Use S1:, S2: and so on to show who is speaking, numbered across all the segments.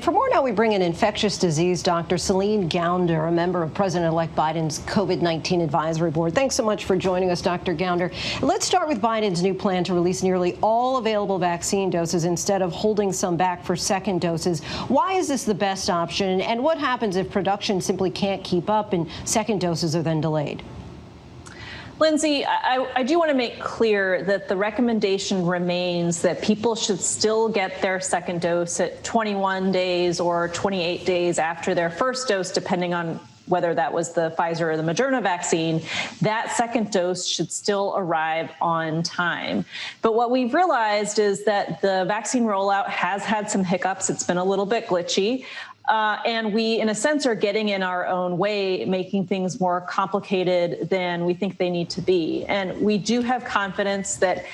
S1: For more now, we bring in infectious disease doctor Celine Gounder, a member of President-elect Biden's COVID-19 advisory board. Thanks so much for joining us, Dr. Gounder. Let's start with Biden's new plan to release nearly all available vaccine doses instead of holding some back for second doses. Why is this the best option, and what happens if production simply can't keep up and second doses are then delayed?
S2: Lindsay, I do want to make clear that the recommendation remains that people should still get their second dose at 21 days or 28 days after their first dose, depending on whether that was the Pfizer or the Moderna vaccine. That second dose should still arrive on time. But what we've realized is that the vaccine rollout has had some hiccups. It's been a little bit glitchy. And we, in a sense, are getting in our own way, making things more complicated than we think they need to be. And we do have confidence that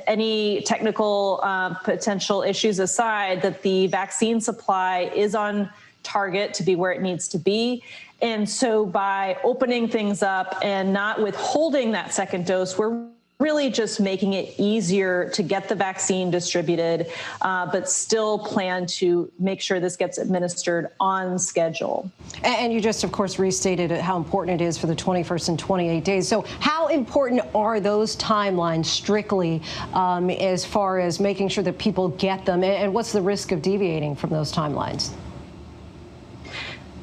S2: any technical potential issues aside, that the vaccine supply is on target to be where it needs to be. And so by opening things up and not withholding that second dose, we're really just making it easier to get the vaccine distributed, but still plan to make sure this gets administered on schedule.
S1: And you just, of course, restated how important it is for the 21st and 28 days. So how important are those timelines strictly as far as making sure that people get them? And what's the risk of deviating from those timelines?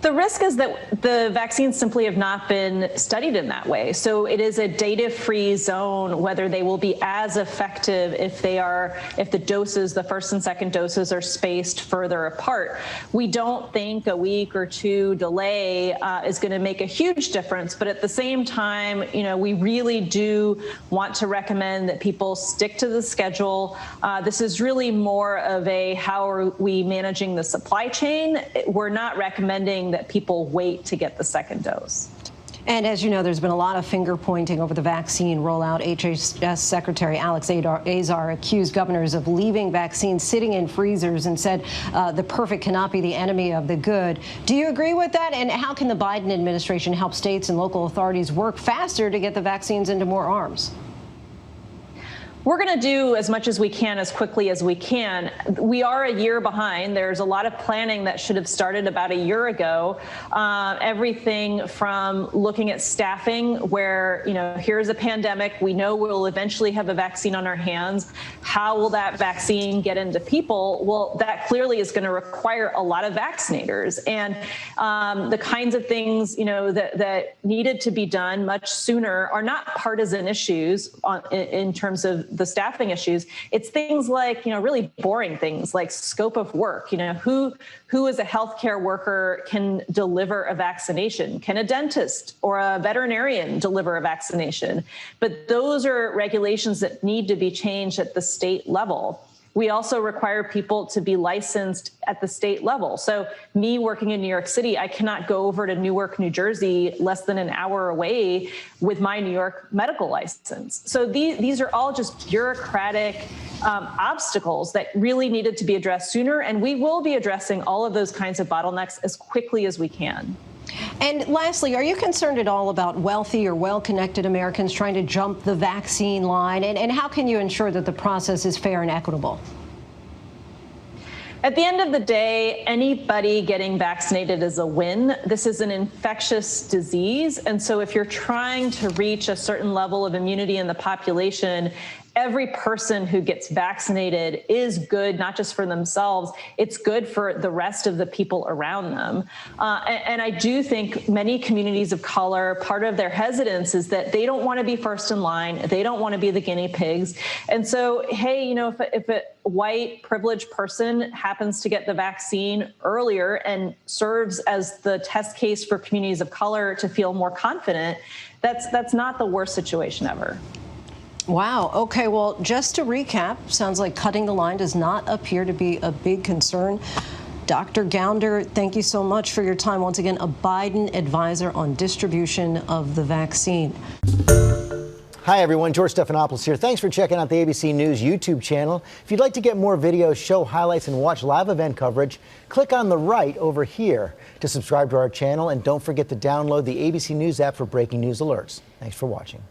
S2: The risk is that the vaccines simply have not been studied in that way. So it is a data-free zone whether they will be as effective if the doses, the first and second doses, are spaced further apart. We don't think a week or two delay is going to make a huge difference. But at the same time, we really do want to recommend that people stick to the schedule. This is really more of a how are we managing the supply chain. We're not recommending that people wait to get the second dose.
S1: And as you know, there's been a lot of finger pointing over the vaccine rollout. HHS Secretary Alex Azar accused governors of leaving vaccines sitting in freezers and said the perfect cannot be the enemy of the good. Do you agree with that? And how can the Biden administration help states and local authorities work faster to get the vaccines into more arms?
S2: We're going to do as much as we can as quickly as we can. We are a year behind. There's a lot of planning that should have started about a year ago. Everything from looking at staffing where, here's a pandemic. We know we'll eventually have a vaccine on our hands. How will that vaccine get into people? Well, that clearly is going to require a lot of vaccinators. And the kinds of things, that needed to be done much sooner are not partisan issues in terms of the staffing issues. It's things like, really boring things like scope of work. Who as a healthcare worker can deliver a vaccination? Can a dentist or a veterinarian deliver a vaccination? But those are regulations that need to be changed at the state level. We also require people to be licensed at the state level. So me working in New York City, I cannot go over to Newark, New Jersey, less than an hour away with my New York medical license. So these are all just bureaucratic obstacles that really needed to be addressed sooner. And we will be addressing all of those kinds of bottlenecks as quickly as we can.
S1: And lastly, are you concerned at all about wealthy or well-connected Americans trying to jump the vaccine line? And how can you ensure that the process is fair and equitable?
S2: At the end of the day, anybody getting vaccinated is a win. This is an infectious disease. And so if you're trying to reach a certain level of immunity in the population, every person who gets vaccinated is good, not just for themselves, it's good for the rest of the people around them. And I do think many communities of color, part of their hesitance is that they don't want to be first in line. They don't want to be the guinea pigs. And so, hey, if a white privileged person happens to get the vaccine earlier and serves as the test case for communities of color to feel more confident, that's not the worst situation ever.
S1: Wow. Okay. Well, just to recap, sounds like cutting the line does not appear to be a big concern. Dr. Gounder, thank you so much for your time. Once again, a Biden advisor on distribution of the vaccine.
S3: Hi, everyone. George Stephanopoulos here. Thanks for checking out the ABC News YouTube channel. If you'd like to get more videos, show highlights, and watch live event coverage, click on the right over here to subscribe to our channel. And don't forget to download the ABC News app for breaking news alerts. Thanks for watching.